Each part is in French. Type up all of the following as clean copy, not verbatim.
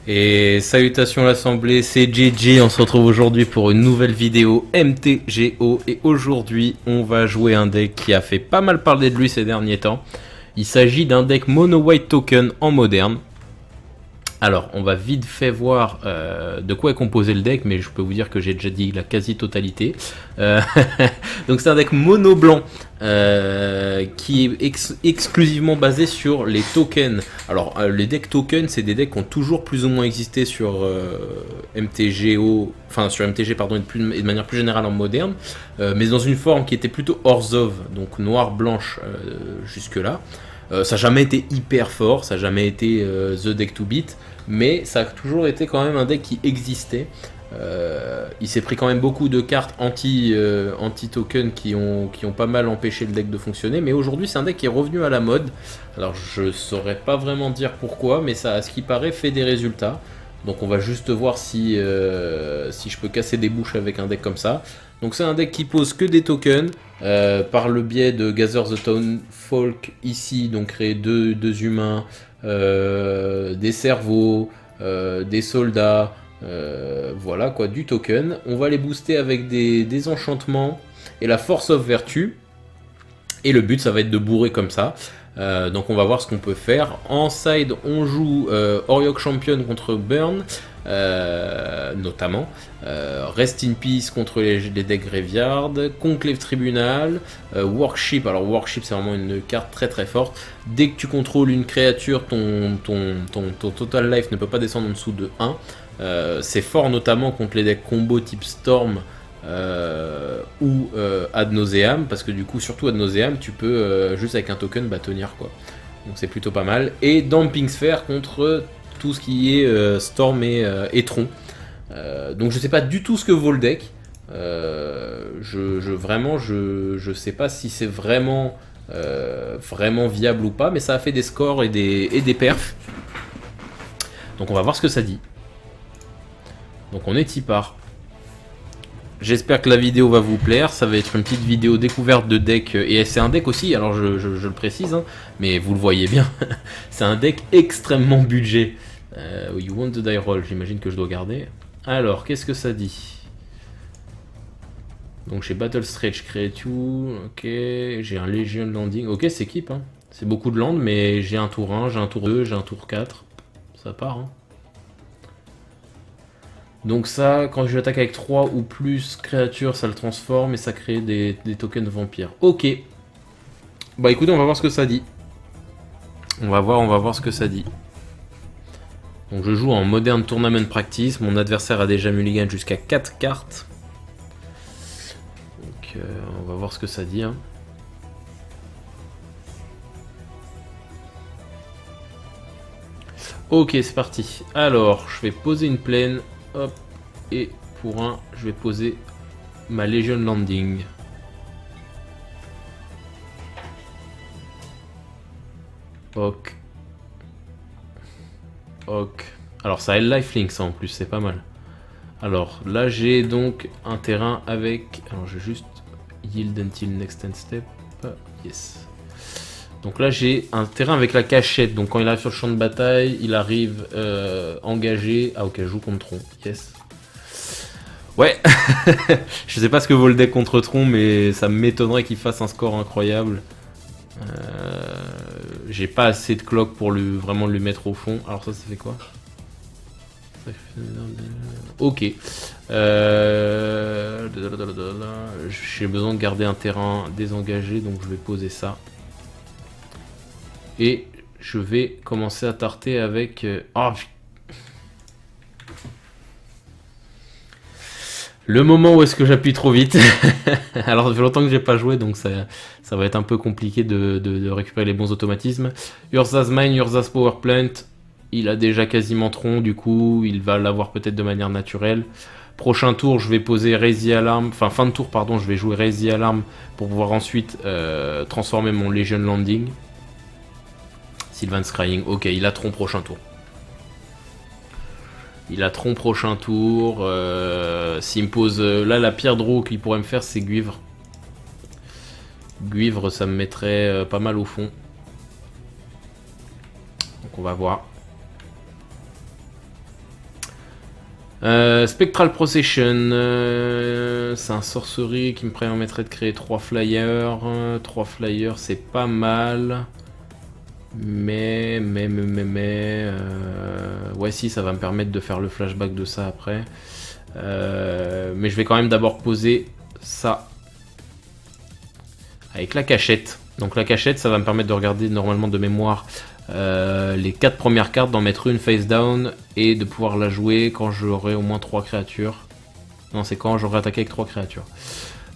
Et salutations l'assemblée, c'est JJ, on se retrouve aujourd'hui pour une nouvelle vidéo MTGO et aujourd'hui on va jouer un deck qui a fait pas mal parler de lui ces derniers temps. Il s'agit d'un deck Mono White Token en moderne. Alors on va vite fait voir de quoi est composé le deck, mais je peux vous dire que j'ai déjà dit la quasi-totalité. Donc c'est un deck mono blanc qui est exclusivement basé sur les tokens. Alors les decks tokens, c'est des decks qui ont toujours plus ou moins existé sur MTGO, enfin sur MTG pardon, et de manière plus générale en moderne, mais dans une forme qui était plutôt Orzhov, donc noir-blanche jusque là. Ça n'a jamais été hyper fort, ça n'a jamais été the deck to beat, mais ça a toujours été quand même un deck qui existait. Il s'est pris quand même beaucoup de cartes anti-token qui ont pas mal empêché le deck de fonctionner, mais aujourd'hui c'est un deck qui est revenu à la mode. Alors je saurais pas vraiment dire pourquoi, mais ça, à ce qui paraît, fait des résultats. Donc on va juste voir si je peux casser des bouches avec un deck comme ça. Donc c'est un deck qui pose que des tokens par le biais de Gather the Town Folk ici, donc créer deux humains, des cerveaux, des soldats, voilà quoi, du token. On va les booster avec des enchantements et la Force of Vertu. Et le but ça va être de bourrer comme ça. Donc on va voir ce qu'on peut faire. En side on joue Oriok Champion contre Burn. Notamment Rest in Peace contre les decks Graveyard, Conclave Tribunal, Worship. Alors Worship c'est vraiment une carte très très forte. Dès que tu contrôles une créature, ton total life ne peut pas descendre en dessous de 1. C'est fort notamment contre les decks combo type Storm ou Ad Nauseam, parce que du coup surtout Ad Nauseam tu peux juste avec un token tenir quoi. Donc c'est plutôt pas mal. Et Damping Sphere contre tout ce qui est Storm et Tron. Donc je sais pas du tout ce que vaut le deck. Vraiment je sais pas si c'est vraiment viable ou pas, mais ça a fait des scores et des perfs. Donc on va voir ce que ça dit. Donc on est y part. J'espère que la vidéo va vous plaire, ça va être une petite vidéo découverte de deck, et c'est un deck aussi, alors je le précise, hein, mais vous le voyez bien, c'est un deck extrêmement budget. You want the die roll, j'imagine que je dois garder. Alors, qu'est-ce que ça dit? Donc j'ai Battle Stretch Creature, ok, j'ai un Legion Landing, ok c'est keep, hein. C'est beaucoup de land, mais j'ai un tour 1, j'ai un tour 2, j'ai un tour 4, ça part, hein. Donc ça, quand je l'attaque avec 3 ou plus créatures, ça le transforme et ça crée des tokens vampires. Ok. Bah écoutez, on va voir ce que ça dit. On va voir ce que ça dit. Donc je joue en Modern Tournament Practice. Mon adversaire a déjà mulligan jusqu'à 4 cartes. Donc on va voir ce que ça dit. Hein. Ok, c'est parti. Alors, je vais poser une plaine. Hop, et pour un, je vais poser ma Legion Landing. Ok. Ok. Alors ça a le lifelink ça en plus, c'est pas mal. Alors là j'ai donc un terrain avec... Alors je vais juste yield until next end step. Yes. Donc là j'ai un terrain avec la cachette. Donc quand il arrive sur le champ de bataille, il arrive engagé. Ah ok, je joue contre Tron. Yes. Ouais. Je sais pas ce que vaut le deck contre Tron, mais ça m'étonnerait qu'il fasse un score incroyable. J'ai pas assez de clock pour vraiment lui mettre au fond. Alors ça fait quoi? Ok. J'ai besoin de garder un terrain désengagé, donc je vais poser ça. Et je vais commencer à tarter avec... Oh, le moment où est-ce que j'appuie trop vite. Alors ça fait longtemps que j'ai pas joué, donc ça va être un peu compliqué de récupérer les bons automatismes. Urza's Mine, Urza's Power Plant, il a déjà quasiment Tron, du coup il va l'avoir peut-être de manière naturelle. Prochain tour je vais poser Raise the Alarm, enfin fin de tour pardon, je vais jouer Raise the Alarm pour pouvoir ensuite transformer mon Legion Landing. Sylvan's Crying, ok, il a Tron prochain tour. Il a Tron prochain tour. S'il me pose... là, la pire draw qu'il pourrait me faire, c'est Guivre. Guivre, ça me mettrait pas mal au fond. Donc on va voir. Spectral Procession, c'est un sorcery qui me permettrait de créer 3 flyers. 3 flyers, c'est pas mal. Mais, ouais, si, ça va me permettre de faire le flashback de ça après. Mais je vais quand même d'abord poser ça avec la cachette. Donc la cachette, ça va me permettre de regarder normalement de mémoire les 4 premières cartes, d'en mettre une face down et de pouvoir la jouer quand j'aurai au moins 3 créatures. Non, c'est quand j'aurai attaqué avec 3 créatures.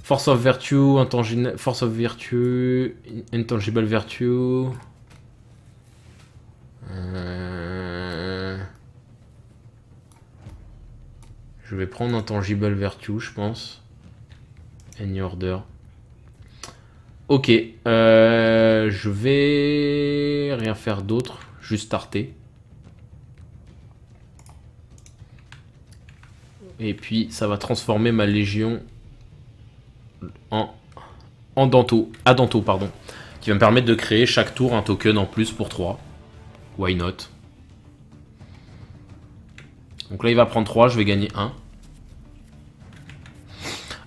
Force of Virtue, Force of Virtue, Intangible Virtue. Je vais prendre Intangible Virtue, je pense. Any order. Ok, je vais rien faire d'autre, juste starter. Et puis ça va transformer ma légion en Danto, pardon, qui va me permettre de créer chaque tour un token en plus pour 3. Why not? Donc là il va prendre 3, je vais gagner 1.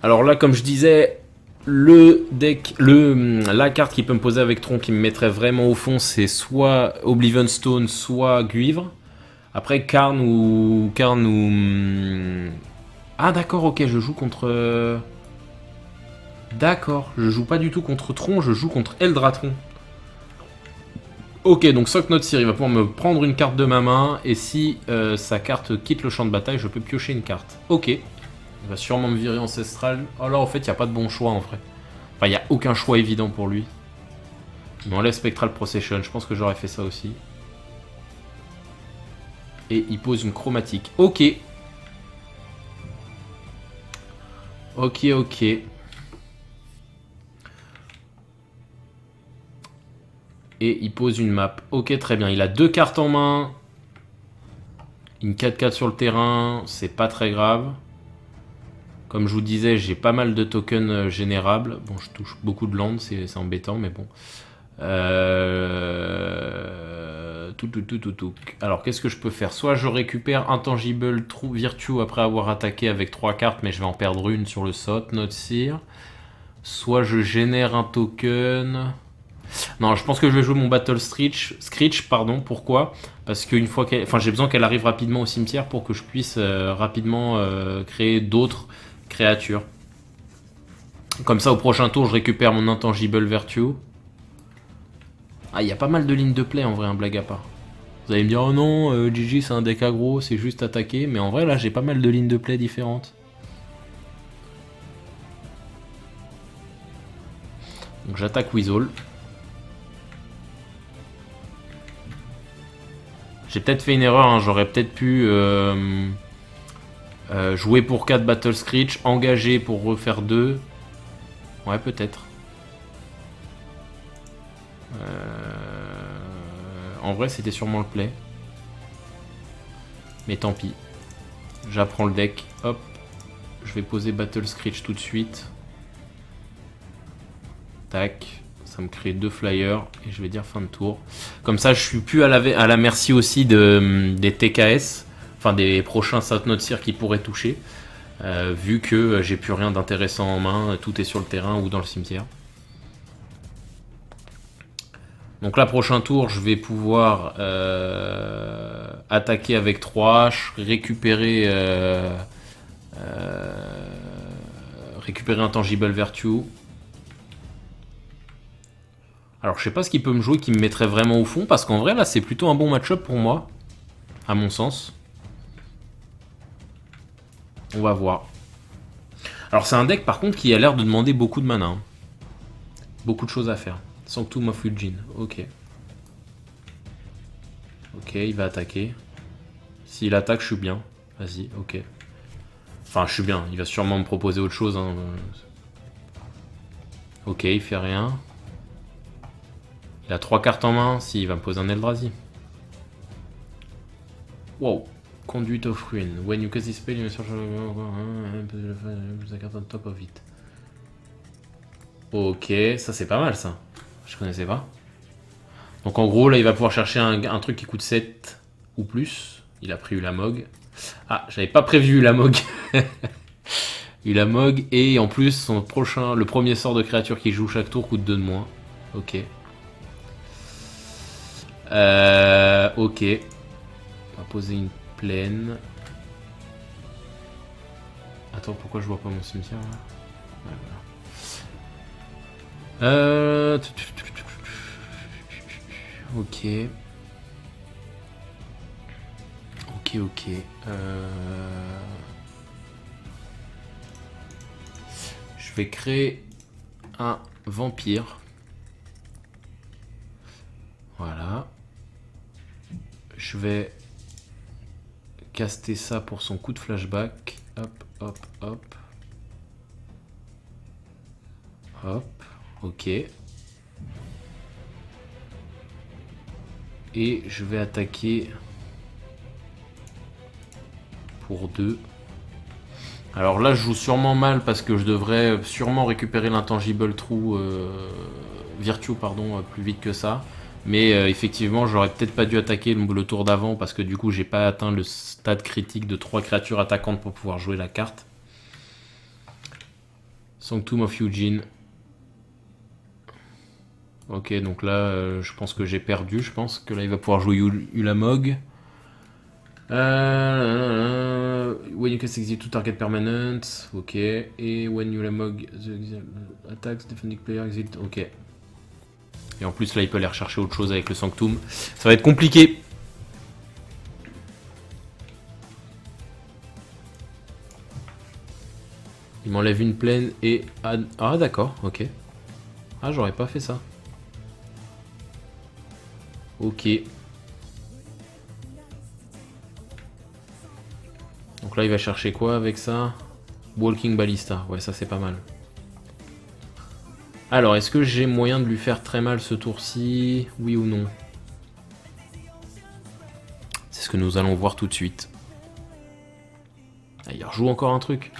Alors là, comme je disais, la carte qui peut me poser avec Tron qui me mettrait vraiment au fond, c'est soit Oblivion Stone, soit Guivre. Après Karn ou... Ah d'accord, ok, je joue contre... D'accord, je joue pas du tout contre Tron, je joue contre Eldratron. Ok, donc Socknotsir, il va pouvoir me prendre une carte de ma main, et si sa carte quitte le champ de bataille, je peux piocher une carte. Ok. Il va sûrement me virer Ancestral. Oh là, en fait, il n'y a pas de bon choix, en vrai. Enfin, il n'y a aucun choix évident pour lui. Il m'enlève Spectral Procession, je pense que j'aurais fait ça aussi. Et il pose une chromatique. Ok. Ok, ok. Et il pose une map. Ok, très bien. Il a 2 cartes en main. Une 4-4 sur le terrain. C'est pas très grave. Comme je vous disais, j'ai pas mal de tokens générables. Bon, je touche beaucoup de landes, c'est embêtant, mais bon. Alors, qu'est-ce que je peux faire? Soit je récupère Intangible Virtue après avoir attaqué avec 3 cartes, mais je vais en perdre une sur le Socknotsir. Soit je génère un token... Non, je pense que je vais jouer mon Battle Screech, pardon. Pourquoi? Parce qu'une fois qu'elle... Enfin, j'ai besoin qu'elle arrive rapidement au cimetière pour que je puisse rapidement créer d'autres créatures. Comme ça, au prochain tour, je récupère mon Intangible Virtue. Ah, il y a pas mal de lignes de play, en vrai, un blague à part. Vous allez me dire, oh non, GG, c'est un deck aggro, c'est juste attaquer. Mais en vrai, là, j'ai pas mal de lignes de play différentes. Donc, j'attaque Weasel. J'ai peut-être fait une erreur, hein. J'aurais peut-être pu jouer pour 4 Battle Screech, engager pour refaire 2. Ouais, peut-être. En vrai, c'était sûrement le play. Mais tant pis. J'apprends le deck. Hop. Je vais poser Battle Screech tout de suite. Tac. Ça me crée 2 flyers. Et je vais dire fin de tour. Comme ça, je suis plus à la merci aussi des TKS. Enfin, des prochains Socknotsir qui pourraient toucher. Vu que j'ai plus rien d'intéressant en main. Tout est sur le terrain ou dans le cimetière. Donc là, prochain tour, je vais pouvoir attaquer avec 3 H, récupérer Intangible Virtue. Alors, je sais pas ce qu'il peut me jouer qui me mettrait vraiment au fond, parce qu'en vrai, là, c'est plutôt un bon match-up pour moi, à mon sens. On va voir. Alors, c'est un deck, par contre, qui a l'air de demander beaucoup de mana. Hein. Beaucoup de choses à faire. Sanctum of Eugene, ok. Ok, il va attaquer. S'il attaque, je suis bien. Vas-y, ok. Enfin, je suis bien. Il va sûrement me proposer autre chose. Hein. Ok, il fait rien. Il a 3 cartes en main. Si, il va me poser un Eldrazi. Wow. Conduit of Ruin. When you cast this spell, you search the card on top of it. Ok, ça c'est pas mal ça. Je connaissais pas. Donc en gros, là, il va pouvoir chercher un truc qui coûte 7 ou plus. Il a pris Ulamog. Ah, j'avais pas prévu Ulamog. Ulamog, et en plus, le premier sort de créature qui joue chaque tour coûte 2 de moins. Ok. Ok. On va poser une plaine. Attends, pourquoi je vois pas mon cimetière là? Ouais, voilà. Ok. Ok. Je vais créer un vampire. Voilà. Je vais caster ça pour son coup de flashback. Hop, hop, hop. Hop. Ok. Et je vais attaquer pour 2. Alors là, je joue sûrement mal parce que je devrais sûrement récupérer l'intangible trou Virtue plus vite que ça. Mais effectivement, j'aurais peut-être pas dû attaquer le tour d'avant parce que du coup, j'ai pas atteint le stade critique de 3 créatures attaquantes pour pouvoir jouer la carte. Sanctum of Eugene. Ok, donc là, je pense que j'ai perdu. Je pense que là, il va pouvoir jouer Ulamog. When you cast exile to target permanent. Ok. Et when Ulamog attacks defending player exit. Ok. Et en plus, là, il peut aller rechercher autre chose avec le Sanctum. Ça va être compliqué. Il m'enlève une plaine et... Ah, d'accord, ok. Ah, j'aurais pas fait ça. Ok. Donc là, il va chercher quoi avec ça? Walking Ballista. Ouais, ça, c'est pas mal. Alors, est-ce que j'ai moyen de lui faire très mal ce tour-ci? Oui ou non? C'est ce que nous allons voir tout de suite. Ah, il rejoue encore un truc.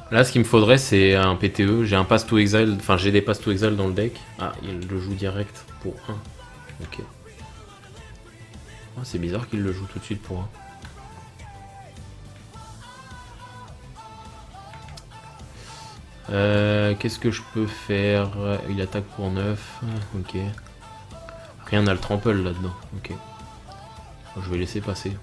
Là, ce qu'il me faudrait, c'est un PTE. J'ai un Pass to Exile. Enfin, j'ai des Pass to Exile dans le deck. Ah, il le joue direct pour 1. Ok. Ah, c'est bizarre qu'il le joue tout de suite pour 1. Qu'est-ce que je peux faire? Il attaque pour 9. Ok. Rien n'a le trample là-dedans. Ok. Je vais laisser passer.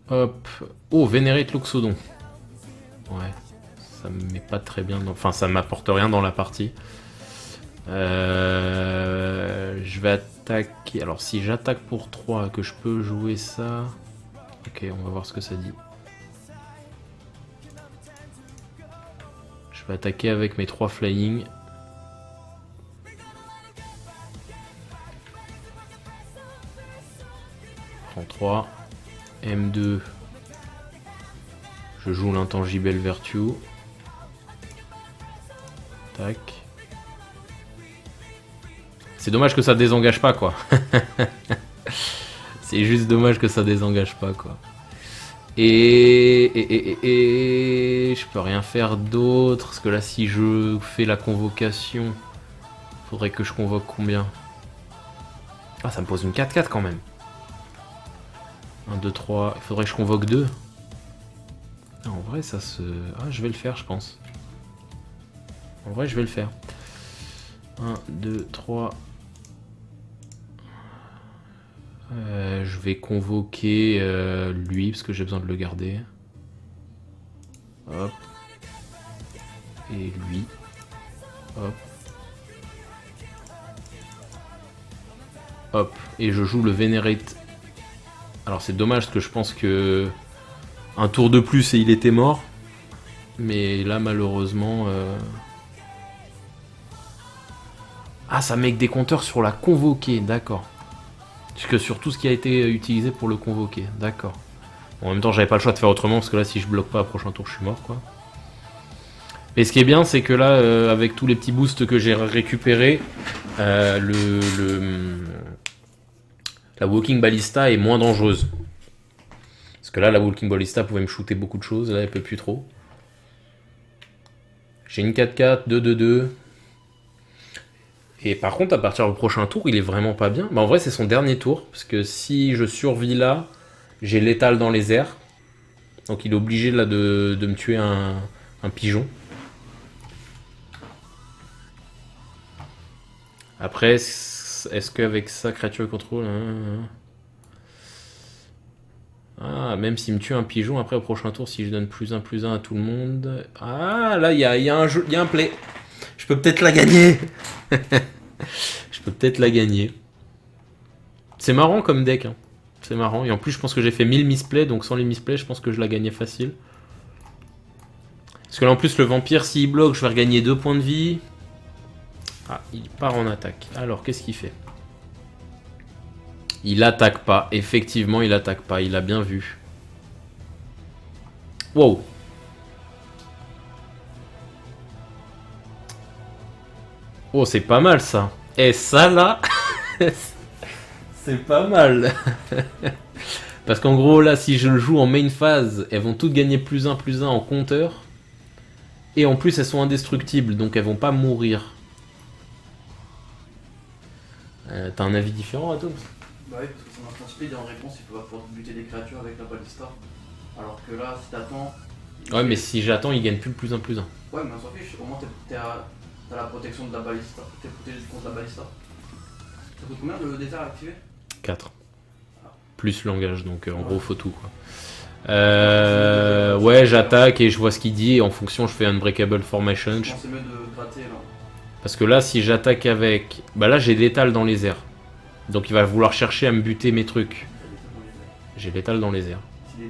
Hop. Oh, Venerate Loxodon. Ouais. Ça me met pas très bien. Enfin, ça m'apporte rien dans la partie. Je vais attaquer. Alors, si j'attaque pour 3, que je peux jouer ça. Ok, on va voir ce que ça dit. Je vais attaquer avec mes 3 flying. Prends 3. M2. Je joue l'intangible Virtue. Tac. C'est dommage que ça désengage pas, quoi. C'est juste dommage que ça désengage pas, quoi. Et je peux rien faire d'autre. Parce que là, si je fais la convocation, faudrait que je convoque combien? Ah, ça me pose une 4-4 quand même. 1, 2, 3. Il faudrait que je convoque 2. Ah, en vrai, ça se... Ah, je vais le faire, je pense. En vrai, je vais le faire. 1, 2, 3. Je vais convoquer lui, parce que j'ai besoin de le garder. Hop. Et lui. Hop. Hop. Et je joue le Venerate. Alors c'est dommage, parce que je pense que... Un tour de plus et il était mort. Mais là, malheureusement... Ah, ça met que des compteurs sur la convoquer, d'accord. Puisque sur tout ce qui a été utilisé pour le convoquer, d'accord. Bon, en même temps, j'avais pas le choix de faire autrement, parce que là, si je bloque pas au prochain tour, je suis mort, quoi. Mais ce qui est bien, c'est que là, avec tous les petits boosts que j'ai récupérés, la Walking Ballista est moins dangereuse. Parce que là, la Walking Ballista pouvait me shooter beaucoup de choses. Là, elle peut plus trop. J'ai une 4-4, 2-2-2. Et par contre, à partir du prochain tour, il est vraiment pas bien. Bah, en vrai, c'est son dernier tour. Parce que si je survis là, j'ai l'étal dans les airs. Donc il est obligé là de me tuer un pigeon. Après, est-ce qu'avec ça, créature contrôle... Ah, même s'il me tue un pigeon, après au prochain tour, si je donne +1/+1 à tout le monde... Ah, là, il y a un play. Je peux peut-être la gagner. Je peux peut-être la gagner. C'est marrant comme deck. Hein. C'est marrant. Et en plus, je pense que j'ai fait 1000 misplays. Donc sans les misplays, je pense que je la gagnais facile. Parce que là, en plus, le vampire, s'il bloque, je vais regagner 2 points de vie. Ah, il part en attaque. Alors, qu'est-ce qu'il fait? Il attaque pas. Effectivement, il attaque pas. Il a bien vu. Wow. Oh, c'est pas mal, ça. Et ça, là... c'est pas mal. Parce qu'en gros, là, si je le joue en main phase, elles vont toutes gagner +1/+1 en compteur. Et en plus, elles sont indestructibles, donc elles vont pas mourir. T'as un avis différent, Atom? Bah oui, parce que son instant speed, en réponse, il peut pas pouvoir buter des créatures avec la ballista. Alors que là, si t'attends... Ouais, mais si j'attends, il gagne plus le +1/+1. Ouais, mais on s'en fiche, au moins t'as la protection de la ballista. T'es protégé contre la ballista. Ça coûte combien le désert à activer? 4. Plus langage, donc en gros, faut tout, quoi. Ouais, j'attaque et je vois ce qu'il dit. Et en fonction, je fais Unbreakable Formation. Je pense que c'est mieux de gratter là. Parce que là, si j'attaque avec... Bah là, j'ai l'étal dans les airs. Donc il va vouloir chercher à me buter mes trucs. J'ai l'étal dans les airs. C'est des 2-2.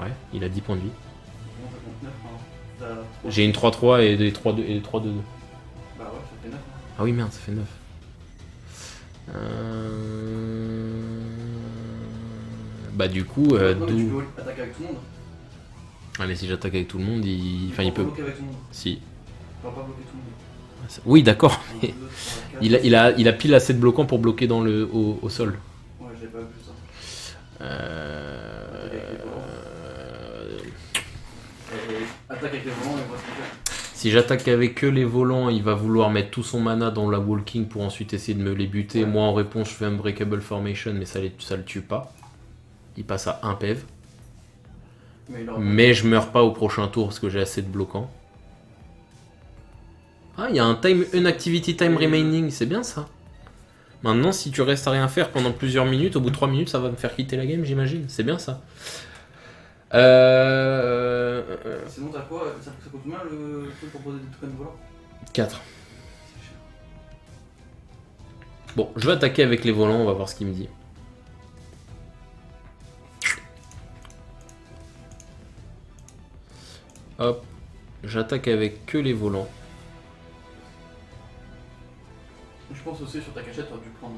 Ouais, il a 10 points de vie. Comment ça compte 9 hein. J'ai une 3-3 et des 3-2. Et des 3-2-2. Bah ouais, ça fait 9. Hein. Ah oui, merde, ça fait 9. Bah du coup, Ouais, mais tu peux attaquer avec tout le monde. Ah mais si j'attaque avec tout le monde, enfin il peut... bloquer avec tout le monde. Si. Tu peux pas bloquer tout le monde. Oui, d'accord. 1, 2, 3, 4. Il a pile assez de bloquants pour bloquer dans au sol. Ouais, j'ai pas vu ça. Attaque avec les volants et voit ce qu'il fait. Si j'attaque avec eux les volants, il va vouloir mettre tout son mana dans la walking pour ensuite essayer de me les buter. Ouais. Moi en réponse, je fais Unbreakable Formation, mais ça le tue pas. Il passe à 1 PEV. Mais je meurs pas au prochain tour parce que j'ai assez de bloquants. Ah, il y a un activity time remaining, c'est bien ça. Maintenant, si tu restes à rien faire pendant plusieurs minutes, au bout de 3 minutes, ça va me faire quitter la game, j'imagine. C'est bien ça. Sinon, t'as quoi? Ça coûte combien le truc pour poser des tokens volants? 4. Bon, je vais attaquer avec les volants, on va voir ce qu'il me dit. Hop, j'attaque avec que les volants. Je pense aussi sur ta cachette, t'aurais dû prendre.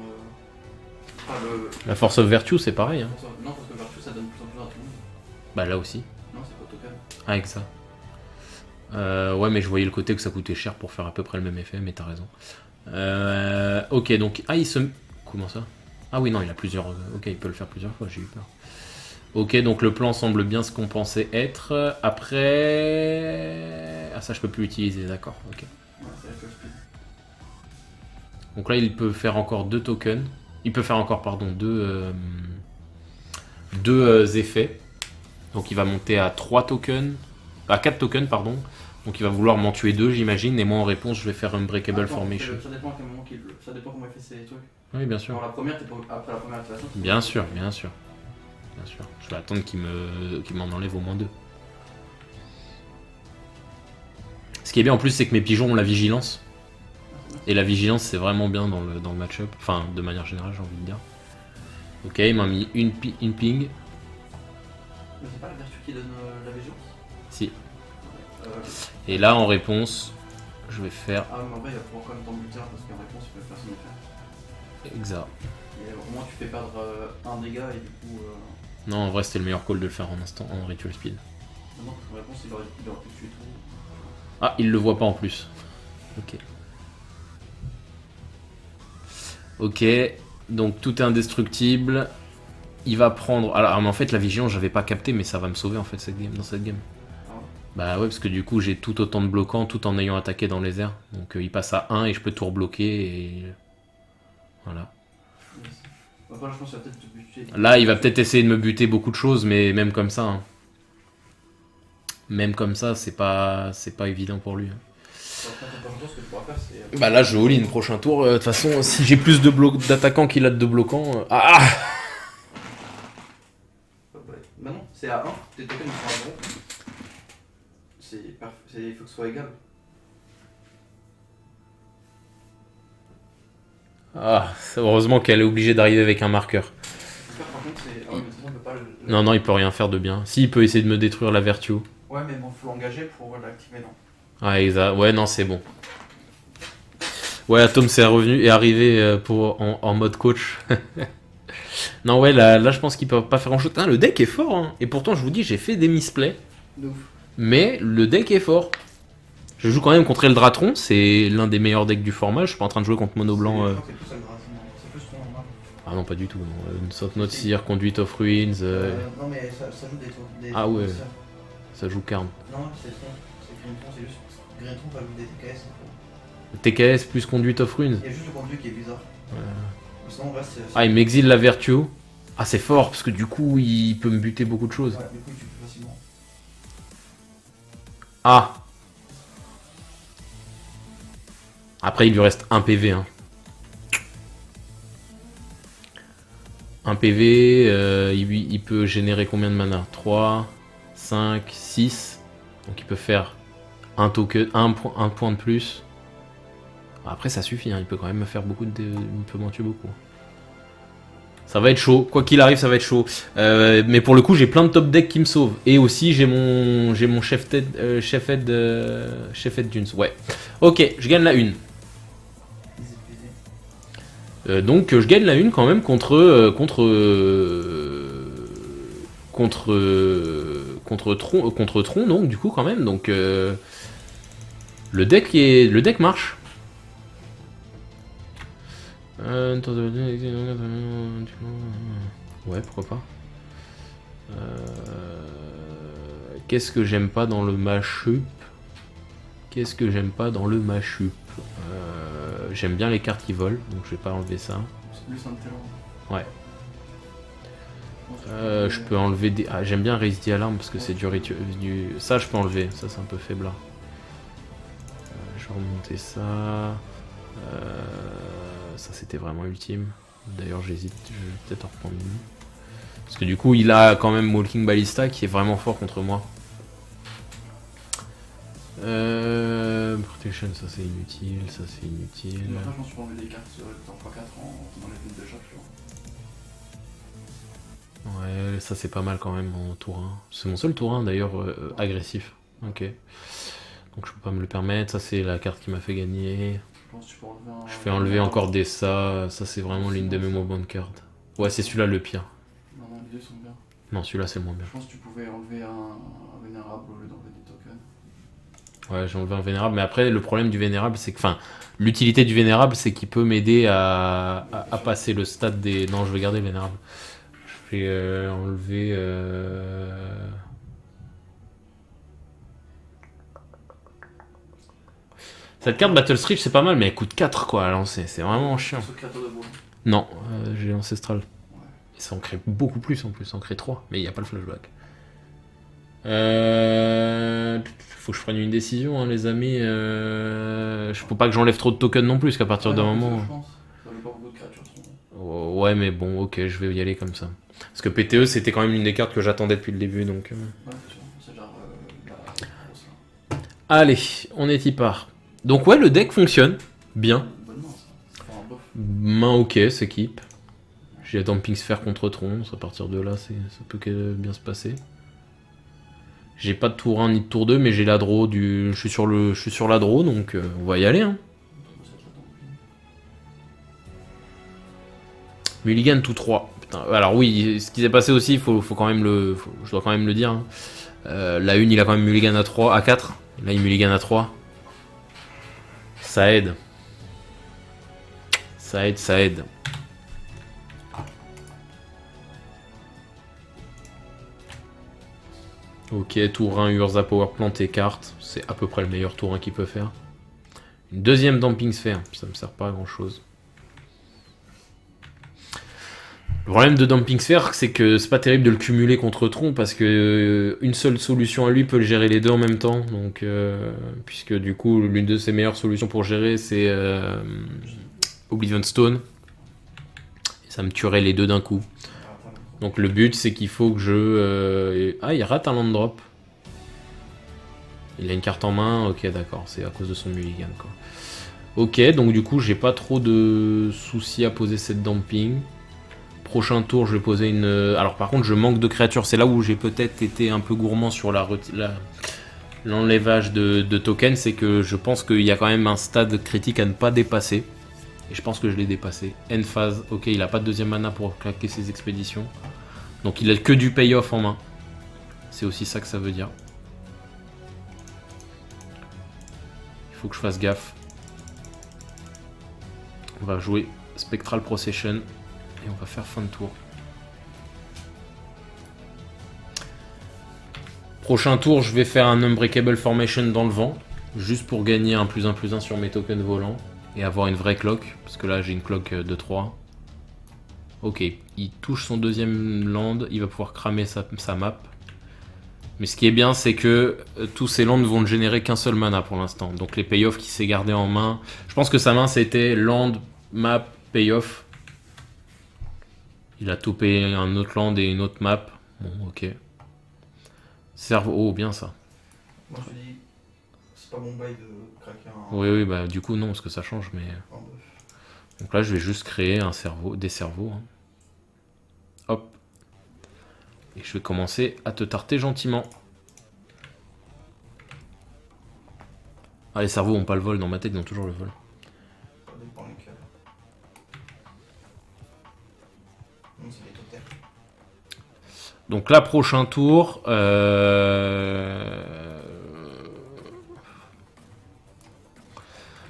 La Force of Virtue, c'est pareil. Hein. Non, parce que Virtue ça donne plus en plus à tout le monde. Bah là aussi. Non, c'est pas token. Ah, avec ça. Ouais, mais je voyais le côté que ça coûtait cher pour faire à peu près le même effet, mais t'as raison. Ok, donc... Ah, il se... Comment ça? Ah oui, non, il a plusieurs... Ok, il peut le faire plusieurs fois, j'ai eu peur. Ok, donc le plan semble bien ce qu'on pensait être. Après... Ah, ça, je peux plus l'utiliser, d'accord, ok. Ouais, c'est la first speed. Donc là, il peut faire encore 2 tokens. Il peut faire encore, pardon, deux effets. Donc il va monter à 3 tokens. À 4 tokens, pardon. Donc il va vouloir m'en tuer 2, j'imagine. Et moi, en réponse, je vais faire Unbreakable Formation. Ça dépend à quel moment ça dépend comment il fait ses trucs. Oui, bien sûr. Alors la première, t'es pas... après la première activation. Bien sûr, bien sûr. Bien sûr. Je vais attendre qu'il m'en enlève au moins 2. Ce qui est bien en plus, c'est que mes pigeons ont la vigilance. Et la vigilance, c'est vraiment bien dans le match-up. Enfin, de manière générale, j'ai envie de dire. Ok, il m'a mis une ping. Mais c'est pas la vertu qui donne la vigilance? Si. Et là, en réponse, je vais faire... Ah, mais en vrai, il va pouvoir quand même t'en buter un, parce qu'en réponse, il peut faire son effet. Exact. Et au moins, tu fais perdre un dégât, et du coup... Non, en vrai, c'était le meilleur call de le faire en instant, en ritual speed. Non, parce qu'en réponse, il aurait pu tuer tout. Ah, il le voit pas en plus. Ok. Ok, donc tout est indestructible. il va prendre... Alors, mais en fait, la vigilance, j'avais pas capté, mais ça va me sauver, en fait, dans cette game. Ah ouais. Bah ouais, parce que du coup, j'ai tout autant de bloquants, tout en ayant attaqué dans les airs. Donc, il passe à 1 et je peux tout rebloquer, et... Voilà. Yes. Après, là, je pense qu'il va peut-être te buter. Là, il va peut-être essayer de me buter beaucoup de choses, mais même comme ça... hein. Même comme ça, c'est pas évident pour lui. Après, ton prochain tour, ce que tu pourras faire, c'est. Bah là, je all-in prochain tour. De toute façon, si j'ai plus d'attaquants qu'il a de bloquants... Ah Bah non, c'est à 1, tes tokens sont à 0. C'est parfait, il faut que ce soit égal. Ah, heureusement qu'elle est obligée d'arriver avec un marqueur. J'espère par contre, c'est. Ah ouais, mais de toute façon, on peut pas le. Non, non, il peut rien faire de bien. Si, il peut essayer de me détruire la Virtue. Ouais, mais bon, faut l'engager pour l'activer, non. Ah, exact. Ouais, non, c'est bon. Ouais, Atom est arrivé en mode coach. Non, ouais, là, je pense qu'il peut pas faire grand chose. Le deck est fort, hein. Et pourtant, je vous dis, j'ai fait des misplays. De ouf. Mais le deck est fort. Je joue quand même contre Eldratron, c'est l'un des meilleurs decks du format. Je suis pas en train de jouer contre Mono Blanc. Je crois que c'est plus ça le grâce, non. C'est plus trop normal. Ah non, pas du tout. Une sorte Note Seer, Conduit of Ruins. Non, mais ça joue des tours. Ah ouais. Ça joue Karn. Non, c'est ça. C'est Grintron, c'est juste. Grintron va jouer des TKS. TKS plus Conduit of Ruins. Il y a juste le conduit qui est bizarre. Sinon, en vrai, c'est. Ah, il m'exile la Virtue. Ah, c'est fort, parce que du coup, il peut me buter beaucoup de choses. Ouais, du coup, il tue plus facilement. Ah. Après, il lui reste 1 PV. Hein. 1 PV, il peut générer combien de mana? 3, 5, 6. Donc il peut faire un token, un point de plus. Après, ça suffit, hein. Il peut quand même me faire beaucoup de... Il peut m'en tuer beaucoup. Ça va être chaud, quoi qu'il arrive, ça va être chaud. Mais pour le coup, j'ai plein de top decks qui me sauvent. Et aussi, j'ai mon chef head Dunes. Ouais. Ok, je gagne la 1. Donc, je gagne la 1 quand même contre Tron, donc du coup quand même. Donc, le deck marche. Ouais, pourquoi pas. Qu'est-ce que j'aime pas dans le mashup? J'aime bien les cartes qui volent, donc je vais pas enlever ça. C'est plus un talent. Ouais. Je peux enlever des... Ah, j'aime bien Raise the Alarm parce que c'est du... Ça, je peux enlever. Ça, c'est un peu faible. Je vais remonter ça. Ça, c'était vraiment ultime. D'ailleurs, j'hésite. Je vais peut-être en reprendre une. Parce que du coup, il a quand même Walking Ballista qui est vraiment fort contre moi. Protection, ça c'est inutile. Après, je pense que tu peux enlever des cartes en 3-4 en enlève une de chaque, tu vois. Ouais, ça c'est pas mal quand même en tour 1. C'est mon seul tour 1 d'ailleurs agressif. Ok. Donc je peux pas me le permettre. Ça c'est la carte qui m'a fait gagner. Je pense que tu peux enlever un. Je fais enlever encore des ça. Ça c'est vraiment l'une de mes moins bonnes cartes. Ouais, c'est celui-là le pire. Non, les deux sont bien. Non, celui-là c'est le moins bien. Je pense que tu pouvais enlever un vénérable au lieu d'enlever des tokens. Ouais, j'ai enlevé un vénérable, mais après le problème du vénérable c'est que, enfin, l'utilité du vénérable c'est qu'il peut m'aider à passer le stade des... Non, je vais garder le vénérable. Je vais enlever... Cette carte Battle Street c'est pas mal, mais elle coûte 4 quoi à lancer, c'est vraiment chiant. Non, j'ai Ancestral. Et ça en crée beaucoup plus en plus, ça en crée 3, mais il n'y a pas le flashback. Faut que je prenne une décision, hein, les amis. Faut pas que j'enlève trop de tokens non plus, parce qu'à partir d'un moment. Je pense. Ça veut pas beaucoup de créatures. Ouais, mais bon, ok, je vais y aller comme ça. Parce que PTE, c'était quand même une des cartes que j'attendais depuis le début, donc. Ouais, c'est sûr. C'est genre la grosse là. Allez, on est y part. Donc, ouais, le deck fonctionne bien. Bonne main, ça. Enfin, bof. Main ok, s'équipe. J'ai Damping Sphere contre Tron, à partir de là, ça peut bien se passer. J'ai pas de tour 1 ni de tour 2, mais j'ai la draw du. Je suis sur la draw, donc on va y aller. Hein. Mulligan tout 3. Putain, alors oui, ce qui s'est passé aussi, faut quand même je dois quand même le dire. Hein. La 1, il a quand même Mulligan à 3, à 4. Là, il Mulligan à 3. Ça aide. Ça aide. Ok, tour 1, Urza Power Plant et carte. C'est à peu près le meilleur tour 1 qu'il peut faire. Une deuxième Damping Sphere, ça me sert pas à grand chose. Le problème de Damping Sphere, c'est que c'est pas terrible de le cumuler contre Tron parce que une seule solution à lui peut le gérer les deux en même temps. Donc, puisque du coup, l'une de ses meilleures solutions pour gérer, c'est Oblivion Stone. Et ça me tuerait les deux d'un coup. Donc le but, c'est qu'il faut que je... Ah, il rate un land drop. Il a une carte en main, ok d'accord, c'est à cause de son mulligan quoi. Ok, donc du coup j'ai pas trop de soucis à poser cette damping. Prochain tour je vais poser une... Alors par contre je manque de créatures, c'est là où j'ai peut-être été un peu gourmand sur l'enlèvage de tokens, c'est que je pense qu'il y a quand même un stade critique à ne pas dépasser. Et je pense que je l'ai dépassé. End phase, ok il a pas de deuxième mana pour claquer ses expéditions. Donc il a que du payoff en main. C'est aussi ça que ça veut dire. Faut que je fasse gaffe. On va jouer Spectral Procession et on va faire fin de tour. Prochain tour, je vais faire un Unbreakable Formation dans le vent, juste pour gagner un +1/+1 sur mes tokens volants et avoir une vraie cloque, parce que là j'ai une cloque de 3. Ok, il touche son deuxième land, il va pouvoir cramer sa map. Mais ce qui est bien, c'est que tous ces lands ne vont ne générer qu'un seul mana pour l'instant. Donc les payoffs qu'il s'est gardé en main... Je pense que sa main, c'était land, map, payoff. Il a topé un autre land et une autre map. Bon, ok. Cerveau... Oh, bien ça. Moi, je dis, c'est pas mon bail de craquer un... Oui, bah du coup, non, parce que ça change, mais... Donc là, je vais juste créer un cerveau, des cerveaux. Hein. Hop. Et je vais commencer à te tarter gentiment. Ah, les cerveaux ont pas le vol, dans ma tête ils ont toujours le vol. Ça dépend lesquels. Non, c'est les totems. Donc là, prochain tour...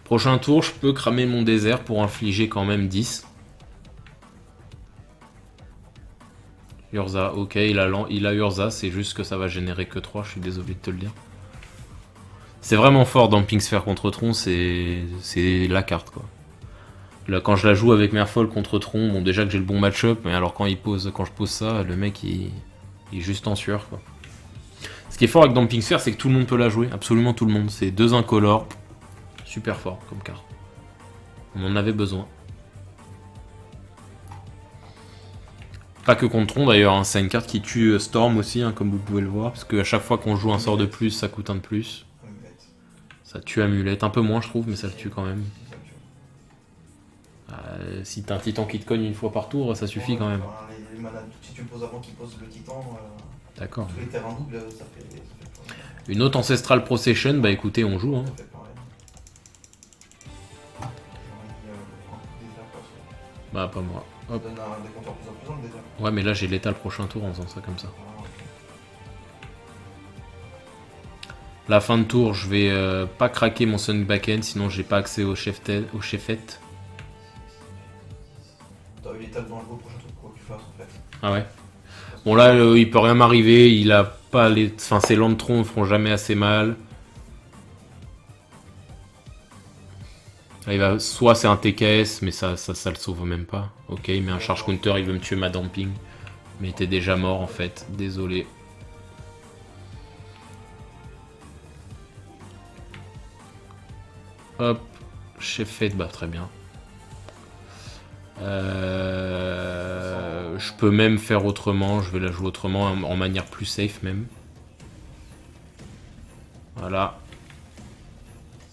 Prochain tour, je peux cramer mon désert pour infliger quand même 10. Urza, ok, il a Urza, c'est juste que ça va générer que 3, je suis désolé de te le dire. C'est vraiment fort Damping Sphere contre Tron, c'est la carte quoi. Là, quand je la joue avec Merfolk contre Tron, bon déjà que j'ai le bon match-up, mais alors quand je pose ça, le mec il est juste en sueur quoi. Ce qui est fort avec Damping Sphere, c'est que tout le monde peut la jouer, absolument tout le monde. C'est 2 incolores, super fort comme carte. On en avait besoin. Pas que contre Tron d'ailleurs, hein. C'est une carte qui tue Storm aussi, hein, comme vous pouvez le voir, parce qu'à chaque fois qu'on joue un sort de plus, ça coûte un de plus. Ça tue Amulette, un peu moins je trouve, mais ça le tue quand même. Si t'as un titan qui te cogne une fois par tour, ça suffit quand même. Les manas, si tu le poses avant qu'il pose le titan, d'accord. Tous les terrains doubles, ça fait une autre Ancestral Procession, bah écoutez, on joue. Hein. Bah pas moi. Hop. Ouais mais là j'ai l'état le prochain tour en faisant ça comme ça. La fin de tour je vais pas craquer mon Sonic Backend sinon j'ai pas accès au chefette. T'as eu l'état devant le prochain tour quoi que tu fasses en fait. Ah ouais. Bon là il peut rien m'arriver, il a pas les... Enfin ses Lantron ne feront jamais assez mal. Là, il va... Soit c'est un TKS, mais ça le sauve même pas. Ok, il met un charge counter, il veut me tuer ma damping. Mais il était déjà mort en fait, désolé. Hop, chef fate, bah très bien. Je peux même faire autrement, je vais la jouer autrement, en manière plus safe même. Voilà.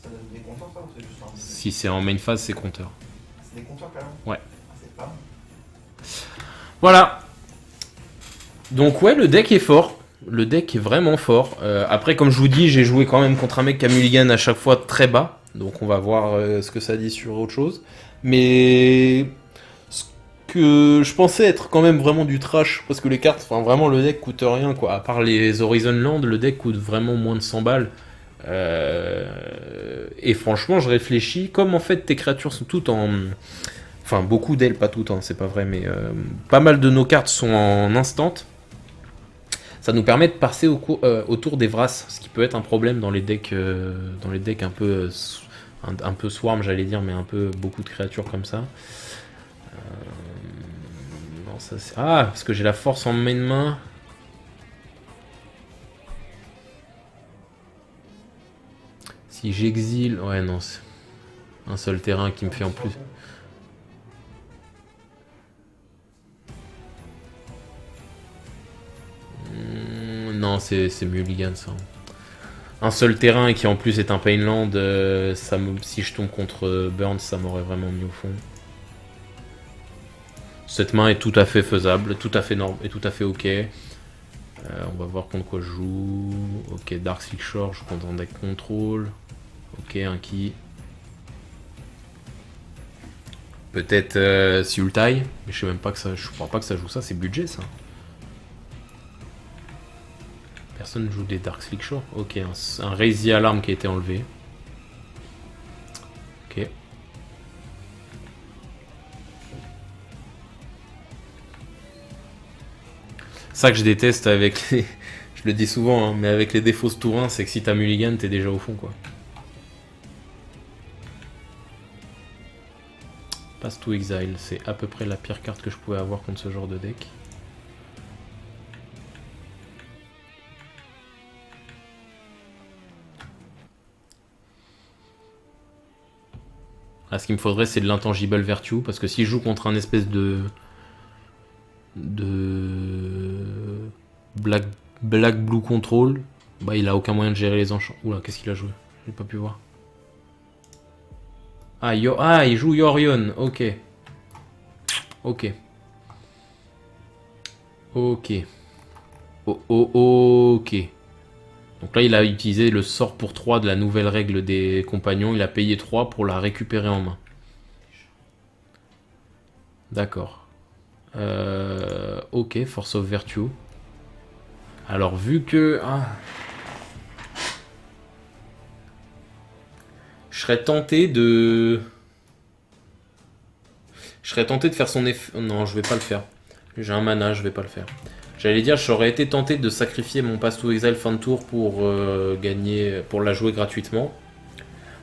Ça donne des compteurs ça ou c'est juste un... Si c'est en main phase, c'est compteur. C'est des compteurs quand même. Ouais. C'est pas... Voilà. Donc ouais, le deck est fort. Le deck est vraiment fort. Après, comme je vous dis, j'ai joué quand même contre un mec qui a mulligan à chaque fois très bas. Donc on va voir ce que ça dit sur autre chose. Mais ce que je pensais être quand même vraiment du trash, parce que les cartes, enfin vraiment le deck coûte rien quoi. À part les Horizon Land, le deck coûte vraiment moins de 100 balles. Et franchement, je réfléchis, comme en fait tes créatures sont toutes en... Enfin, beaucoup d'elles, pas toutes, hein, c'est pas vrai, mais pas mal de nos cartes sont en instant. Ça nous permet de passer autour des Vras, ce qui peut être un problème dans les decks un peu swarm, j'allais dire, mais un peu beaucoup de créatures comme ça. Non, ça c'est... Ah, parce que j'ai la force en main. Si j'exile... Ouais, non, c'est un seul terrain qui me fait en plus... Non, c'est Mulligan, ça. Un seul terrain et qui en plus est un Painland, si je tombe contre Burns, ça m'aurait vraiment mis au fond. Cette main est tout à fait faisable, tout à fait et tout à fait ok. On va voir contre quoi je joue. Ok, Dark Silk Shore, je joue contre un deck contrôle. Ok, un ki. Peut-être Sultai, mais je sais même pas que ça. Je crois pas que ça joue ça, c'est budget ça. Personne ne joue des Dark Silk Shore. Ok, un Raise the Alarm qui a été enlevé. Ok. Ça que je déteste avec les... Je le dis souvent, hein, mais avec les défauts tourins, c'est que si t'as Mulligan, t'es déjà au fond, quoi. Pass to Exile, c'est à peu près la pire carte que je pouvais avoir contre ce genre de deck. Là, ce qu'il me faudrait, c'est de l'intangible Virtue, parce que si je joue contre un espèce de Black Blue Control, bah il a aucun moyen de gérer les enchants. Oula, qu'est-ce qu'il a joué? J'ai pas pu voir. Ah, il joue Yorion, ok. Ok. Ok. Ok. Donc là, il a utilisé le sort pour 3 de la nouvelle règle des compagnons. Il a payé 3 pour la récupérer en main. D'accord. Ok, Force of Virtue. Alors, vu que... Ah. Je serais tenté de... faire son effet... Non, je vais pas le faire. J'ai un mana, je vais pas le faire. J'allais dire, j'aurais été tenté de sacrifier mon Pass to Exile fin de tour pour gagner, pour la jouer gratuitement.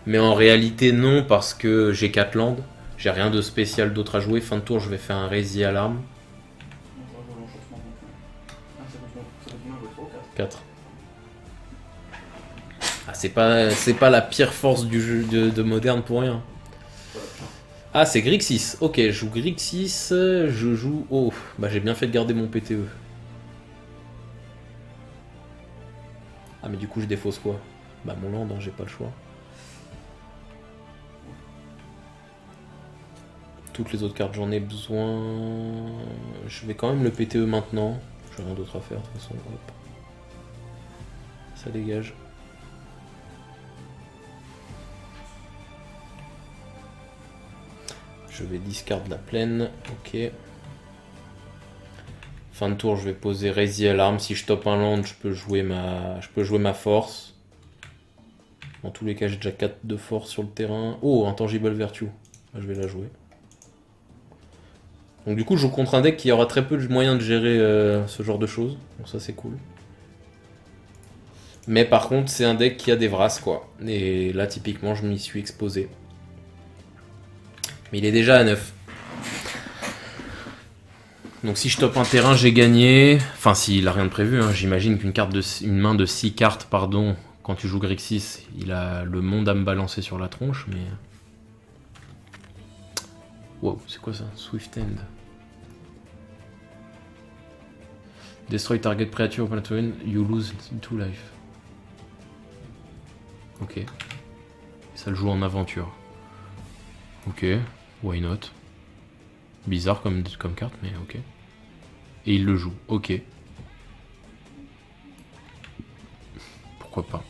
Mais en réalité, non, parce que j'ai 4 landes. J'ai rien de spécial d'autre à jouer. Fin de tour, je vais faire un Raise the Alarm. 4. Ah, c'est pas la pire force du jeu de moderne pour rien. Ah, c'est Grixis. Ok, je joue Grixis. Je joue... Oh, bah j'ai bien fait de garder mon PTE. Ah, mais du coup, je défausse quoi? Bah mon land, hein, j'ai pas le choix. Toutes les autres cartes, j'en ai besoin. Je vais quand même le PTE maintenant. J'ai rien d'autre à faire, de toute façon. Hop. Ça dégage. Je vais discard la plaine. Ok. Fin de tour, je vais poser Raise the Alarm. Si je top un land, je peux jouer ma force. Dans tous les cas, j'ai déjà 4 de force sur le terrain. Oh, Intangible Virtue. Je vais la jouer. Donc du coup, je joue contre un deck qui aura très peu de moyens de gérer ce genre de choses. Donc ça, c'est cool. Mais par contre, c'est un deck qui a des Vras, quoi. Et là, typiquement, je m'y suis exposé. Mais il est déjà à 9. Donc si je top un terrain, j'ai gagné. Enfin, s'il a rien de prévu, hein. J'imagine qu'une main de 6 cartes, pardon, quand tu joues Grixis, il a le monde à me balancer sur la tronche, mais... Wow, c'est quoi ça? Swift End. Destroy target creature open turn, you lose 2 life. Ok. Ça le joue en aventure. Ok, why not? Bizarre comme carte, mais ok. Et il le joue, ok. Pourquoi pas?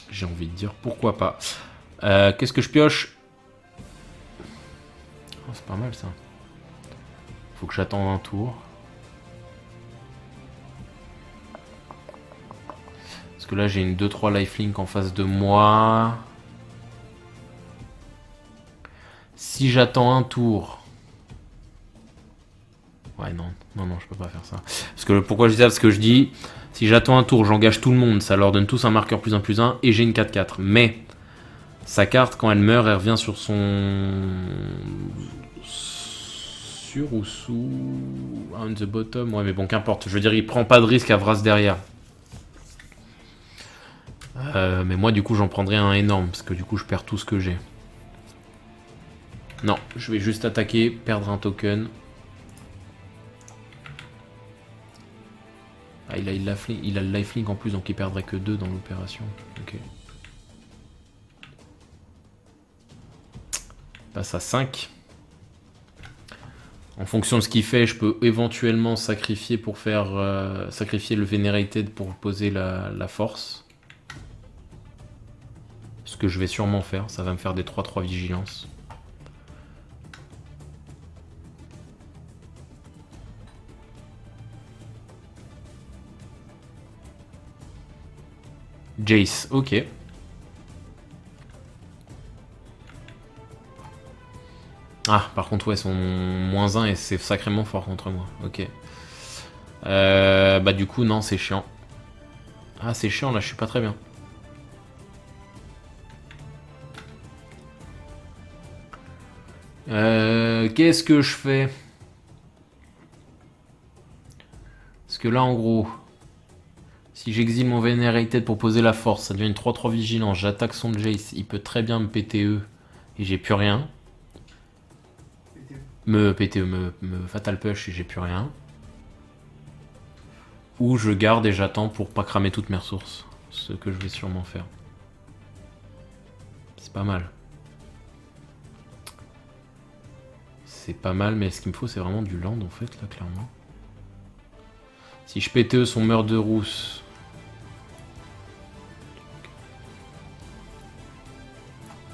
J'ai envie de dire pourquoi pas. Qu'est-ce que je pioche? Oh, c'est pas mal ça. Faut que j'attende un tour. Parce que là j'ai une 2-3 lifelink en face de moi. Si j'attends un tour... Ouais, Ouais, non, je peux pas faire ça. Parce que pourquoi je dis ça? Parce que je dis, si j'attends un tour, j'engage tout le monde, ça leur donne tous un marqueur +1/+1 et j'ai une 4/4. Mais sa carte, quand elle meurt, elle revient sur son. Sur ou sous. On the bottom. Ouais, mais bon, qu'importe. Je veux dire, il prend pas de risque à Vras derrière. Mais moi, du coup, j'en prendrais un énorme. Parce que du coup, je perds tout ce que j'ai. Non, je vais juste attaquer, perdre un token. Ah, il a le lifelink en plus, donc il perdrait que 2 dans l'opération. Ok. Il passe à 5. En fonction de ce qu'il fait, je peux éventuellement sacrifier pour faire sacrifier le Venerated pour poser la force. Ce que je vais sûrement faire, ça va me faire des 3-3 vigilance. Jace, ok. Ah, par contre, ouais, son -1 et c'est sacrément fort contre moi. Ok. Bah du coup, non, c'est chiant. Ah, c'est chiant, là, je suis pas très bien. Qu'est-ce que je fais? Parce que là, en gros, si j'exile mon Venerated pour poser la force, ça devient une 3-3 vigilance, j'attaque son Jace, il peut très bien me PTE et j'ai plus rien. Me Fatal Push et j'ai plus rien. Ou je garde et j'attends pour pas cramer toutes mes ressources. Ce que je vais sûrement faire. C'est pas mal. C'est pas mal, mais ce qu'il me faut, c'est vraiment du land en fait, là, clairement. Si je PTE son meurtre de rousse.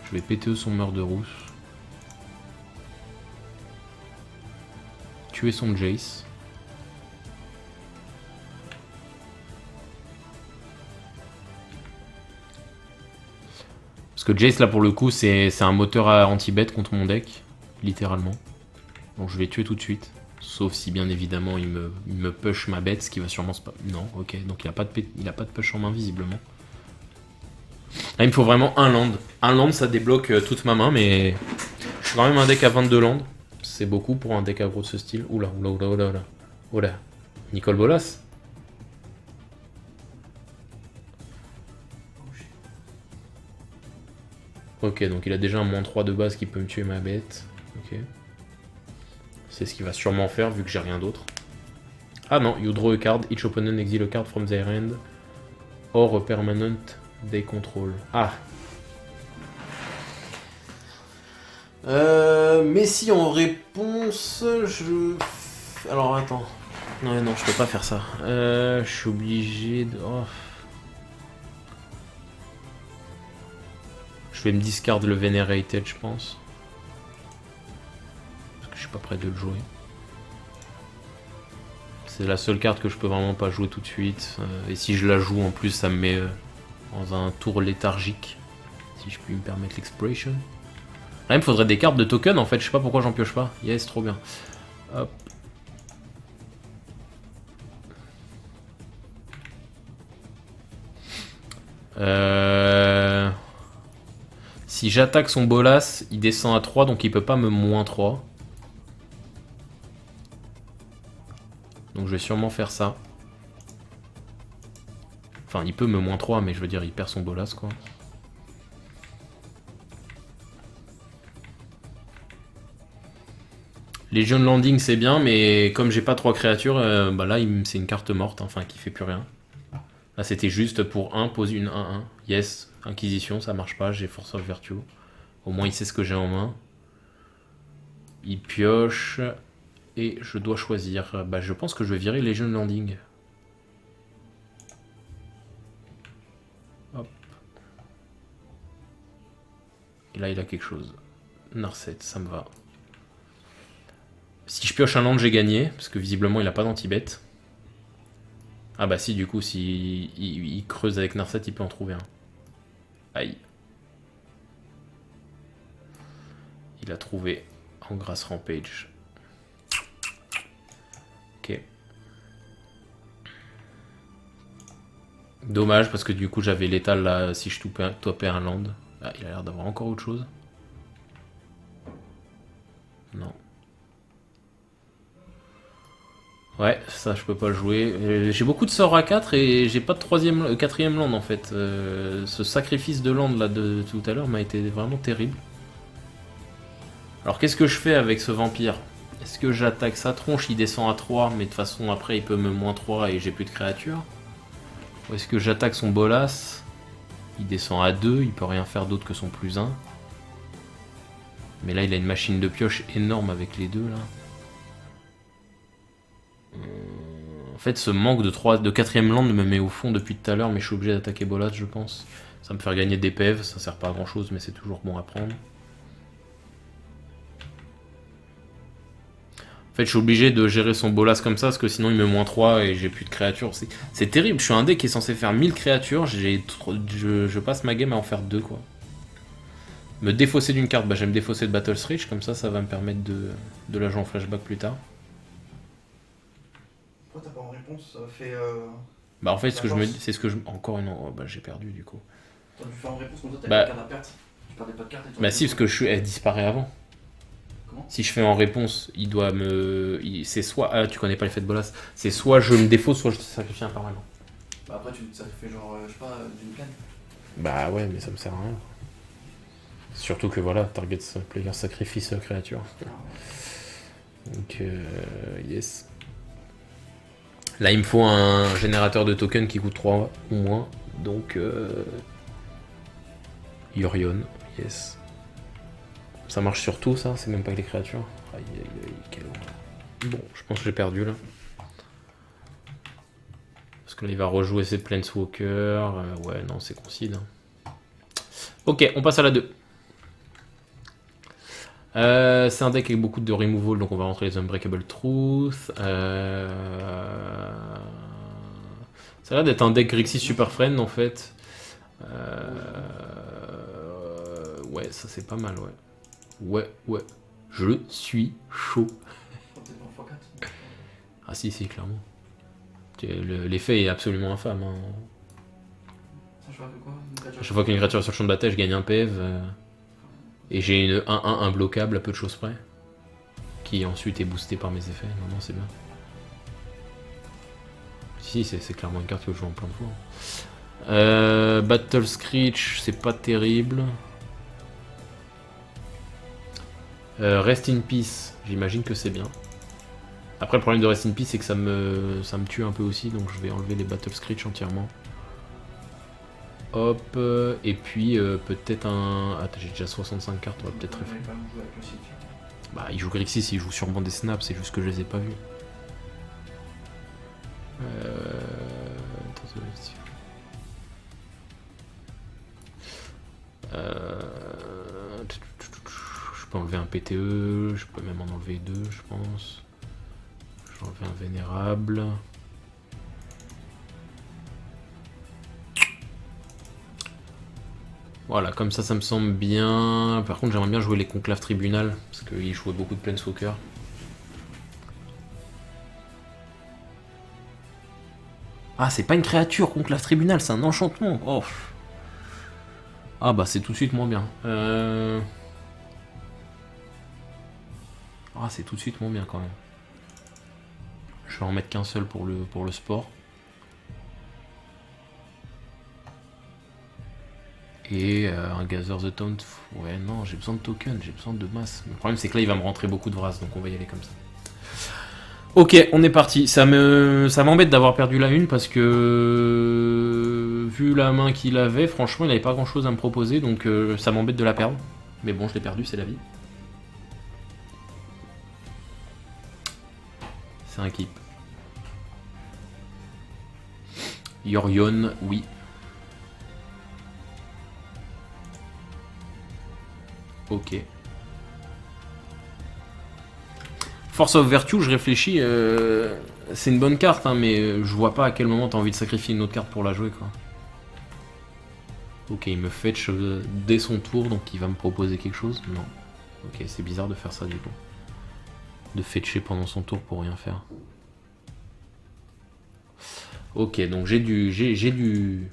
Je vais PTE son meurtre de rousse. Tuer son Jace. Parce que Jace, là, pour le coup, c'est un moteur à anti-bet contre mon deck. Littéralement. Donc je vais tuer tout de suite. Sauf si, bien évidemment, il me push ma bête, ce qui va sûrement se... Non, ok. Donc il a pas de push en main, visiblement. Là, il me faut vraiment un land. Un land, ça débloque toute ma main, mais... Je suis quand même un deck à 22 lands. C'est beaucoup pour un deck aggro de ce style. Oula. Oula. Nicole Bolas. Ok, donc il a déjà un -3 de base qui peut me tuer ma bête. Ok. C'est ce qu'il va sûrement faire vu que j'ai rien d'autre. Ah non, you draw a card, each opponent exile a card from their end or a permanent they control. Ah. Mais si en réponse, je... Alors attends. Non, je peux pas faire ça. Je suis obligé de... Oh. Je vais me discard le Venerated, je pense. Parce que je suis pas prêt de le jouer. C'est la seule carte que je peux vraiment pas jouer tout de suite. Et si je la joue en plus, ça me met dans un tour léthargique. Si je puis me permettre l'expression. Là, il me faudrait des cartes de token en fait. Je sais pas pourquoi j'en pioche pas. Yes, trop bien. Hop. Si j'attaque son Bolas, il descend à 3, donc il peut pas me -3. Donc je vais sûrement faire ça. Enfin, il peut me -3, mais je veux dire, il perd son Bolas, quoi. Legion Landing, c'est bien, mais comme j'ai pas 3 créatures, bah là, c'est une carte morte, enfin, qui fait plus rien. Là, c'était juste pour 1, pose une 1-1. Yes, Inquisition, ça marche pas, j'ai Force of Virtue. Au moins, il sait ce que j'ai en main. Il pioche. Et je dois choisir. Bah, je pense que je vais virer Legion Landing. Hop. Et là, il a quelque chose. Narset, ça me va. Si je pioche un land, j'ai gagné. Parce que visiblement, il a pas d'anti-bet. Ah bah si, du coup, si il creuse avec Narset, il peut en trouver un. Aïe. Il a trouvé en grâce Rampage. Ok. Dommage parce que du coup j'avais l'étal là si je topais un land. Ah, il a l'air d'avoir encore autre chose. Non. Ouais, ça je peux pas le jouer. J'ai beaucoup de sorts à 4 et j'ai pas de quatrième land en fait. Ce sacrifice de land là de tout à l'heure m'a été vraiment terrible. Alors qu'est-ce que je fais avec ce vampire? Est-ce que j'attaque sa tronche, il descend à 3, mais de toute façon après il peut me moins 3 et j'ai plus de créatures? Ou est-ce que j'attaque son bolas? Il descend à 2, il peut rien faire d'autre que son plus 1. Mais là il a une machine de pioche énorme avec les deux là. En fait, ce manque de 4ème land me met au fond depuis tout à l'heure, mais je suis obligé d'attaquer Bolas, je pense. Ça me fait gagner des PV, ça sert pas à grand chose, mais c'est toujours bon à prendre. En fait, je suis obligé de gérer son Bolas comme ça, parce que sinon il me met moins 3 et j'ai plus de créatures. C'est terrible, je suis un deck qui est censé faire 1000 créatures, je passe ma game à en faire 2, quoi. Me défausser d'une carte, bah je vais me défausser de Battle Reach, comme ça ça va me permettre de la jouer en flashback plus tard. Pourquoi t'as pas en réponse? Ça fait. Bah en fait, ce que je me dis, c'est ce que je. Encore une. Oh, bah j'ai perdu du coup. T'as dû faire en réponse comme ça, t'avais Bah. pas de carte à perte. Tu perdais pas de carte et tout. Bah si, parce que elle disparaît avant. Comment? Si je fais en réponse, il doit me. C'est soit. Ah, tu connais pas l'effet de Bolas. C'est soit je me défausse, soit je te sacrifie un permanent. Bah après, ça fait genre, je sais pas, d'une plaine. Bah ouais, mais ça me sert à rien. Surtout que voilà, target player sacrifice créature. Donc, yes. Là, il me faut un générateur de tokens qui coûte 3 ou moins. Donc, Yorion, yes. Ça marche sur tout, ça? C'est même pas que les créatures. Aïe, aïe, aïe, quel horreur. Bon, je pense que j'ai perdu, là. Parce que là, il va rejouer ses Planeswalkers. Ouais, non, c'est concede. Hein. Ok, on passe à la 2. C'est un deck avec beaucoup de removal, donc on va rentrer les Unbreakable Truth. Ça a l'air d'être un deck Grixis Super Friend en fait. Ouais, ça c'est pas mal, ouais. Ouais. Je suis chaud. Ah si, clairement. L'effet est absolument infâme. Hein. Chaque fois qu'une créature sur le champ de bataille, je gagne un PV. Et j'ai une 1-1 imbloquable à peu de choses près. Qui ensuite est boostée par mes effets. Non, c'est bien. Si, c'est clairement une carte que je joue en plein de fois. Battle Screech, c'est pas terrible. Rest in Peace, j'imagine que c'est bien. Après, le problème de Rest in Peace, c'est que ça me tue un peu aussi. Donc je vais enlever les Battle Screech entièrement. Hop, et puis peut-être un... Attends, j'ai déjà 65 cartes, on va peut-être réfléchir. Bah, il joue Grixis, il joue sûrement des snaps, c'est juste que je les ai pas vus. Je peux enlever un PTE, je peux même en enlever 2, je pense. Je vais enlever un Vénérable. Voilà, comme ça me semble bien. Par contre, j'aimerais bien jouer les Conclaves Tribunal, parce qu'ils jouaient beaucoup de Planeswalker. Ah, c'est pas une créature, Conclave Tribunal, c'est un enchantement. Oh. Ah bah c'est tout de suite moins bien. Ah, c'est tout de suite moins bien quand même. Je vais en mettre qu'un seul pour le sport. Et un Gather the Taunt. Ouais, non, j'ai besoin de tokens, j'ai besoin de masse. Le problème, c'est que là, il va me rentrer beaucoup de Vras, donc on va y aller comme ça. Ok, on est parti. Ça m'embête d'avoir perdu la 1 parce que vu la main qu'il avait, franchement, il n'avait pas grand chose à me proposer, donc ça m'embête de la perdre. Mais bon, je l'ai perdu, c'est la vie. C'est un keep. Yorion, oui. Ok. Force of Virtue, je réfléchis, c'est une bonne carte, hein, mais je vois pas à quel moment t'as envie de sacrifier une autre carte pour la jouer, quoi. Ok, il me fetch dès son tour, donc il va me proposer quelque chose. Non. Ok, c'est bizarre de faire ça du coup. De fetcher pendant son tour pour rien faire. Ok, donc j'ai du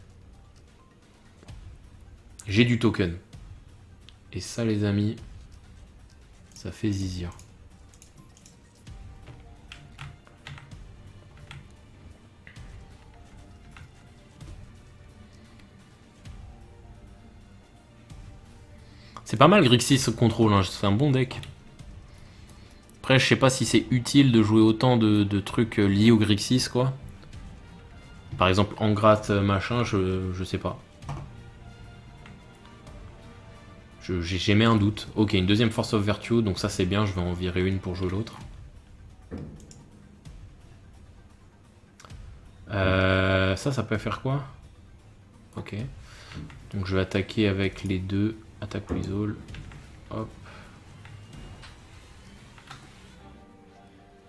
token. Et ça, les amis, ça fait zizir. C'est pas mal Grixis ce contrôle, hein. C'est un bon deck. Après, je sais pas si c'est utile de jouer autant de trucs liés au Grixis, quoi. Par exemple, Angrat, machin, je sais pas. J'émets un doute. Ok, une deuxième Force of Virtue, donc ça c'est bien, je vais en virer une pour jouer l'autre. Ça peut faire quoi? Ok. Donc je vais attaquer avec les deux. Attaque Weasel. Hop.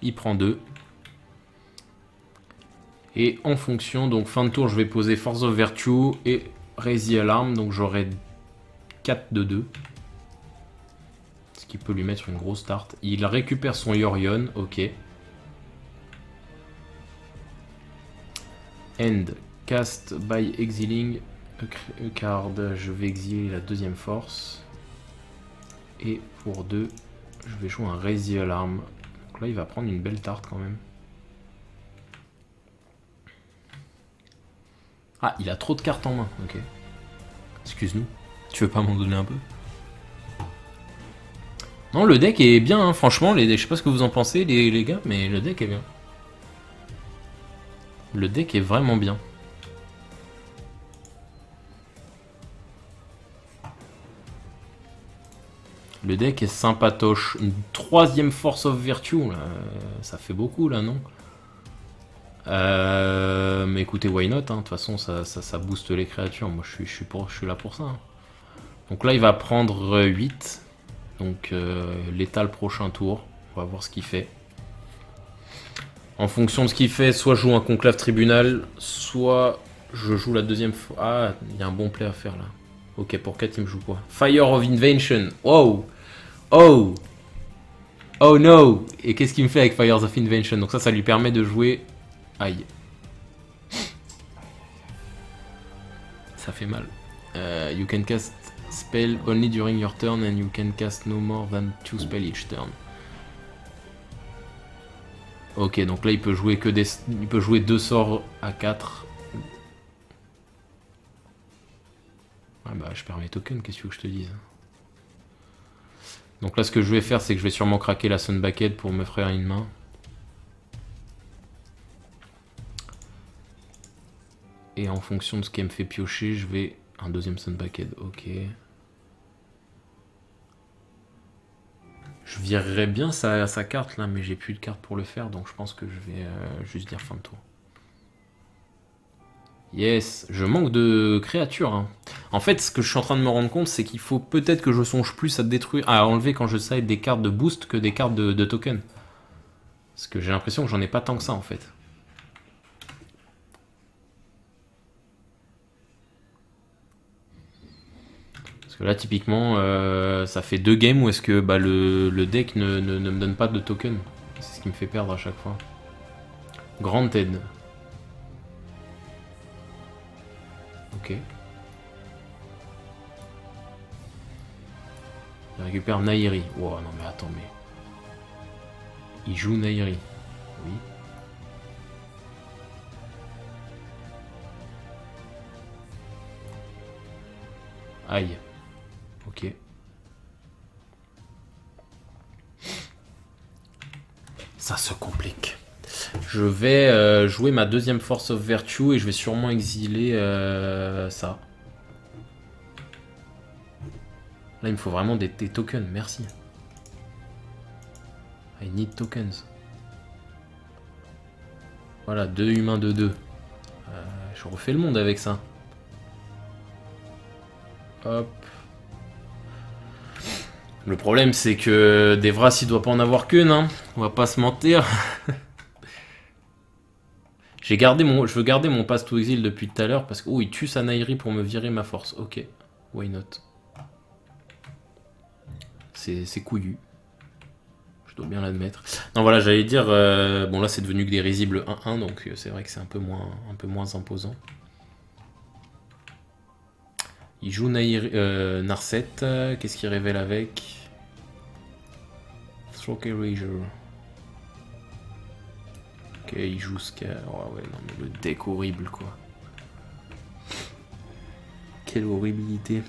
Il prend 2. Et en fonction, donc fin de tour, je vais poser Force of Virtue et Raise the Alarm, donc j'aurai 4 de 2. Ce qui peut lui mettre une grosse start. Il récupère son Yorion, ok. End, cast by exiling a card. Je vais exiler la deuxième force. Et pour 2, je vais jouer un Raise the Alarm. Donc là, il va prendre une belle tarte quand même. Ah, il a trop de cartes en main, ok. Excuse-nous, tu veux pas m'en donner un peu? Non, le deck est bien, hein. Franchement, je sais pas ce que vous en pensez les gars, mais le deck est bien. Le deck est vraiment bien. Le deck est sympatoche. Une troisième Force of Virtue, là, ça fait beaucoup là, non? Mais écoutez, why not, hein. De toute façon, ça booste les créatures. Moi, je suis là pour ça, hein. Donc là, il va prendre 8. Donc l'état le prochain tour. On va voir ce qu'il fait. En fonction de ce qu'il fait, soit je joue un conclave tribunal, soit je joue la deuxième fois. Ah, il y a un bon play à faire là. Ok, pour 4, il me joue quoi? Fire of Invention. Wow. Oh. Oh no. Et qu'est-ce qu'il me fait avec Fires of Invention? Donc ça lui permet de jouer... Aïe. Ça fait mal. You can cast spell only during your turn and you can cast no more than 2 spells each turn. Ok, donc là il peut jouer que il peut jouer 2 sorts à 4. Ah bah je perds mes tokens, qu'est-ce que je te dise. Donc là ce que je vais faire c'est que je vais sûrement craquer la Sun Bucket pour me faire une main. Et en fonction de ce qu'elle me fait piocher, je vais... Un deuxième Sun Bucket, ok. Je virerais bien sa carte là, mais j'ai plus de carte pour le faire, donc je pense que je vais juste dire fin de tour. Yes, je manque de créatures, hein. En fait, ce que je suis en train de me rendre compte, c'est qu'il faut peut-être que je songe plus à détruire, à enlever quand je side des cartes de boost que des cartes de token. Parce que j'ai l'impression que j'en ai pas tant que ça en fait. Parce que là, typiquement, ça fait 2 games où est-ce que bah, le deck ne me donne pas de token. C'est ce qui me fait perdre à chaque fois. Granted. Ok. Il récupère Nahiri. Wow, non mais attends, mais... Il joue Nahiri. Oui. Aïe. Ok. Ça se complique. Je vais jouer ma deuxième Force of Virtue et je vais sûrement exiler ça. Là, il me faut vraiment des tokens, merci. I need tokens. Voilà, 2 humains de 2. Je refais le monde avec ça. Hop. Le problème, c'est que Devras, il doit pas en avoir qu'une, hein. On va pas se mentir. Je veux garder mon pass to exil depuis tout à l'heure parce que... Oh, il tue sa Nahiri pour me virer ma force. Ok, why not. C'est couillu. Je Je dois bien l'admettre. Non, voilà, j'allais dire... bon, là, c'est devenu que des risibles 1-1, donc c'est vrai que c'est un peu moins imposant. Il joue Narset. Qu'est-ce qu'il révèle avec Stroke Erasure. Ok, il joue Scar. Oh, ouais, non, mais le deck horrible, quoi. Quelle horribilité.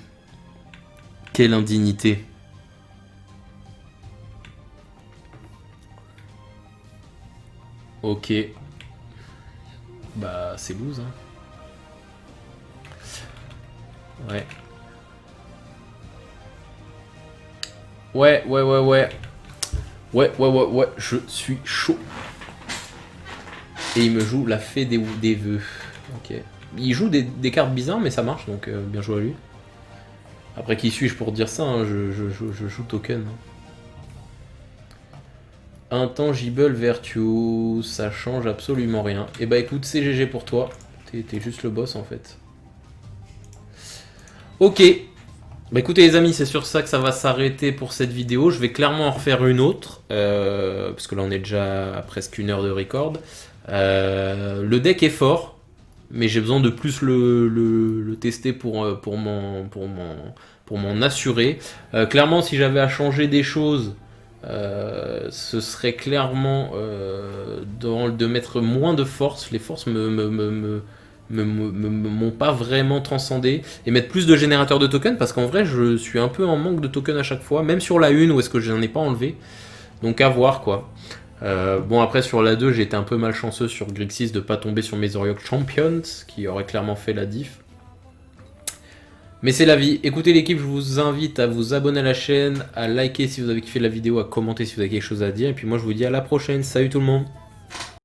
Quelle indignité. Ok. Bah, c'est loose, hein. Ouais. Ouais. Ouais, je suis chaud. Et il me joue la fée des vœux. Ok. Il joue des cartes bizarres, mais ça marche, donc bien joué à lui. Après, qui suis-je pour dire ça, hein, je joue token. Intangible Virtue, ça change absolument rien. Et bah écoute, c'est GG pour toi. T'es juste le boss en fait. Ok. Bah écoutez les amis, c'est sur ça que ça va s'arrêter pour cette vidéo. Je vais clairement en refaire une autre. Parce que là on est déjà à presque 1 heure de record. Le deck est fort. Mais j'ai besoin de plus le tester pour m'en assurer. Clairement, si j'avais à changer des choses, ce serait clairement de mettre moins de force. Les forces m'ont pas vraiment transcendé. Et mettre plus de générateurs de tokens, parce qu'en vrai, je suis un peu en manque de tokens à chaque fois. Même sur la 1, où est-ce que je n'en ai pas enlevé. Donc à voir, quoi. Bon après sur la 2 j'ai été un peu malchanceux sur Grixis de pas tomber sur mes Oriok Champions qui aurait clairement fait la diff. Mais c'est la vie. Écoutez l'équipe, je vous invite à vous abonner à la chaîne, à liker si vous avez kiffé la vidéo, à commenter si vous avez quelque chose à dire. Et puis moi je vous dis à la prochaine. Salut tout le monde.